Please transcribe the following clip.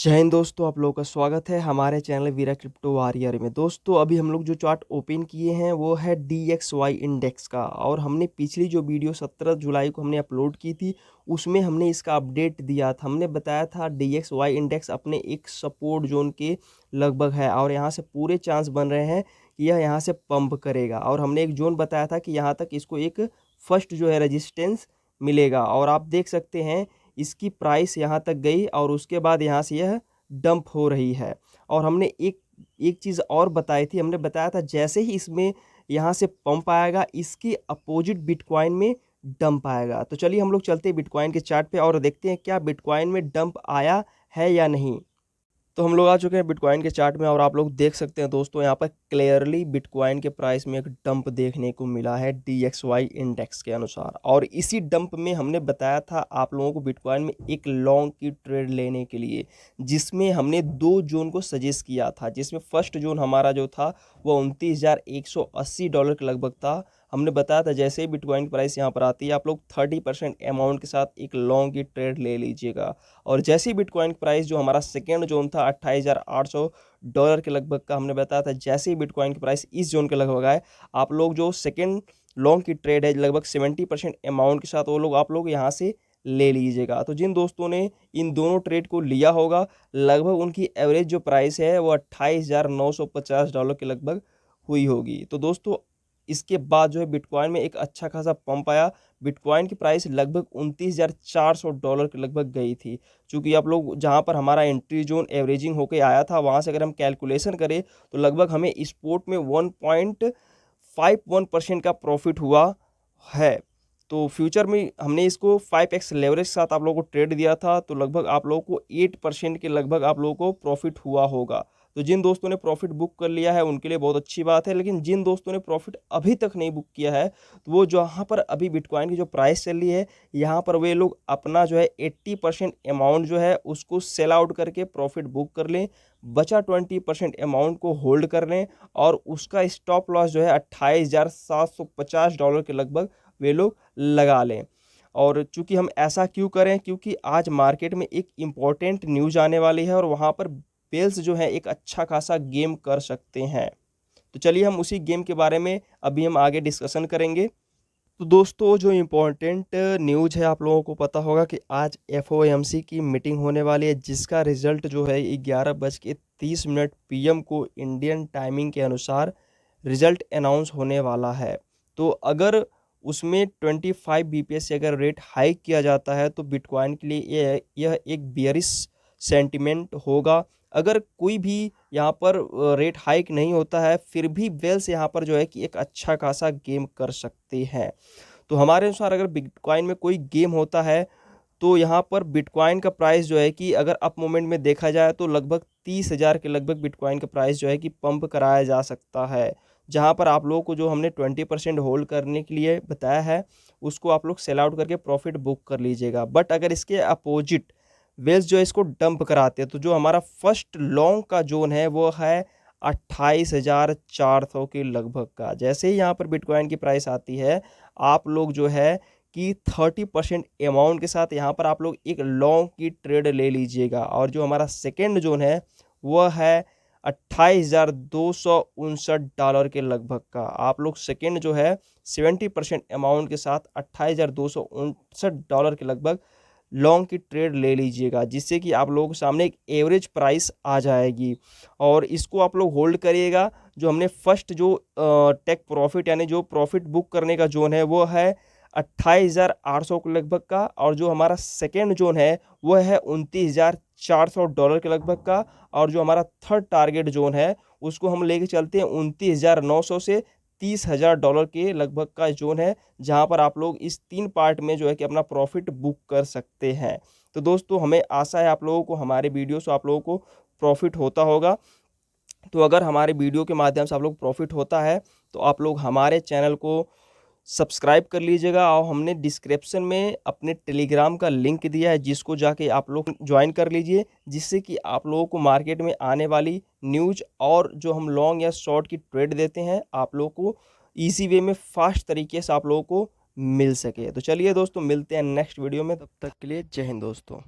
जय हिंद दोस्तों, आप लोगों का स्वागत है हमारे चैनल वीरा क्रिप्टो वॉरियर में। दोस्तों अभी हम लोग जो चार्ट ओपन किए हैं वो है DXY इंडेक्स का, और हमने पिछली जो वीडियो 17 जुलाई को हमने अपलोड की थी उसमें हमने इसका अपडेट दिया था। हमने बताया था DXY इंडेक्स अपने एक सपोर्ट जोन के लगभग है और यहाँ से पूरे चांस बन रहे हैं कि यह यहाँ से पंप करेगा, और हमने एक जोन बताया था कि यहाँ तक इसको एक फर्स्ट जो है रेजिस्टेंस मिलेगा। और आप देख सकते हैं इसकी प्राइस यहाँ तक गई और उसके बाद यहाँ से यह डंप हो रही है। और हमने एक एक चीज़ और बताई थी, हमने बताया था जैसे ही इसमें यहाँ से पंप आएगा इसके अपोजिट बिटकॉइन में डंप आएगा। तो चलिए हम लोग चलते हैं बिटकॉइन के चार्ट पे और देखते हैं क्या बिटकॉइन में डंप आया है या नहीं। तो हम लोग आ चुके हैं बिटकॉइन के चार्ट में और आप लोग देख सकते हैं दोस्तों यहाँ पर क्लियरली बिटकॉइन के प्राइस में एक डंप देखने को मिला है DXY इंडेक्स के अनुसार। और इसी डंप में हमने बताया था आप लोगों को बिटकॉइन में एक लॉन्ग की ट्रेड लेने के लिए, जिसमें हमने दो जोन को सजेस्ट किया था। जिसमें फर्स्ट जोन हमारा जो था वो $29,180 के लगभग था। हमने बताया था जैसे ही बिटकॉइन की प्राइस यहाँ पर आती है आप लोग 30% अमाउंट के साथ एक लॉन्ग की ट्रेड ले लीजिएगा। और जैसे ही बिटकॉइन प्राइस जो हमारा सेकेंड जोन था $28,800 के लगभग का, हमने बताया था जैसे ही बिटकॉइन की प्राइस इस जोन के लगभग आए आप लोग जो सेकेंड लॉन्ग की ट्रेड है लगभग 70% अमाउंट के साथ वो लोग आप लोग यहाँ से ले लीजिएगा। तो जिन दोस्तों ने इन दोनों ट्रेड को लिया होगा लगभग उनकी एवरेज जो प्राइस है वो $28,950 के लगभग हुई होगी। तो दोस्तों इसके बाद जो है बिटकॉइन में एक अच्छा खासा पंप आया। बिटकॉइन की प्राइस लगभग $29,400 के लगभग गई थी। चूँकि आप लोग जहाँ पर हमारा एंट्री जोन एवरेजिंग होके आया था वहाँ से अगर हम कैलकुलेशन करें तो लगभग हमें स्पोर्ट में 1.51% का प्रॉफिट हुआ है। तो फ्यूचर में हमने इसको 5x लेवरेज के साथ आप लोगों को ट्रेड दिया था तो लगभग आप लोगों को 8% के लगभग आप लोगों को प्रॉफिट हुआ होगा। तो जिन दोस्तों ने प्रॉफिट बुक कर लिया है उनके लिए बहुत अच्छी बात है, लेकिन जिन दोस्तों ने प्रॉफिट अभी तक नहीं बुक किया है तो वो जहाँ पर अभी बिटकॉइन की जो प्राइस चल रही है यहाँ पर वे लोग अपना जो है 80% अमाउंट जो है उसको सेल आउट करके प्रॉफिट बुक कर लें, बचा 20% अमाउंट को होल्ड कर लें और उसका स्टॉप लॉस जो है $28,750 के लगभग वे लोग लगा लें। और चूंकि हम ऐसा क्यों करें, क्योंकि आज मार्केट में एक इम्पॉर्टेंट न्यूज़ आने वाली है और वहाँ पर वेल्स जो है एक अच्छा खासा गेम कर सकते हैं। तो चलिए हम उसी गेम के बारे में अभी हम आगे डिस्कशन करेंगे। तो दोस्तों जो इम्पोर्टेंट न्यूज़ है आप लोगों को पता होगा कि आज FOMC की मीटिंग होने वाली है जिसका रिजल्ट जो है 11:30 PM को इंडियन टाइमिंग के अनुसार रिजल्ट अनाउंस होने वाला है। तो अगर उसमें 25 BPS से अगर रेट हाइक किया जाता है तो बिटकॉइन के लिए यह एक बेयरिश सेंटिमेंट होगा। अगर कोई भी यहाँ पर रेट हाइक नहीं होता है फिर भी वेल्स यहाँ पर जो है कि एक अच्छा खासा गेम कर सकते हैं। तो हमारे अनुसार अगर बिटकॉइन में कोई गेम होता है तो यहाँ पर बिटकॉइन का प्राइस जो है कि अगर अप मोमेंट में देखा जाए तो लगभग 30,000 के लगभग बिटकॉइन का प्राइस जो है कि पंप कराया जा सकता है। जहाँ पर आप लोगों को जो हमने 20% होल्ड करने के लिए बताया है उसको आप लोग सेल आउट करके प्रॉफिट बुक कर लीजिएगा। बट अगर इसके अपोजिट वेल्स जो है इसको डंप कराते हैं तो जो हमारा फर्स्ट लॉन्ग का जोन है वो है 28,400 के लगभग का। जैसे ही यहाँ पर बिटकॉइन की प्राइस आती है आप लोग जो है कि 30% अमाउंट के साथ यहाँ पर आप लोग एक लॉन्ग की ट्रेड ले लीजिएगा। और जो हमारा सेकेंड जोन है वह है $28,259 के लगभग का। आप लोग सेकेंड जो है 70% अमाउंट के साथ $28,259 के लगभग लॉन्ग की ट्रेड ले लीजिएगा, जिससे कि आप लोगों के सामने एक एवरेज प्राइस आ जाएगी और इसको आप लोग होल्ड करिएगा। जो हमने फर्स्ट जो टेक प्रॉफिट यानी जो प्रॉफिट बुक करने का जोन है वो है 28,800 के लगभग का, और जो हमारा सेकेंड जोन है वो है $29,400 के लगभग का, और जो हमारा थर्ड टारगेट जोन है उसको हम लेके चलते हैं 29,900 से $30,000 के लगभग का जोन है, जहां पर आप लोग इस 3 पार्ट में जो है कि अपना प्रॉफिट बुक कर सकते हैं। तो दोस्तों हमें आशा है आप लोगों को हमारे वीडियो से आप लोगों को प्रॉफिट होता होगा। तो अगर हमारे वीडियो के माध्यम से आप लोग प्रॉफिट होता है तो आप लोग हमारे चैनल को सब्सक्राइब कर लीजिएगा, और हमने डिस्क्रिप्शन में अपने टेलीग्राम का लिंक दिया है जिसको जाके आप लोग ज्वाइन कर लीजिए, जिससे कि आप लोगों को मार्केट में आने वाली न्यूज और जो हम लॉन्ग या शॉर्ट की ट्रेड देते हैं आप लोगों को ईजी वे में फास्ट तरीके से आप लोगों को मिल सके। तो चलिए दोस्तों मिलते हैं नेक्स्ट वीडियो में, तब तक के लिए जय हिंद दोस्तों।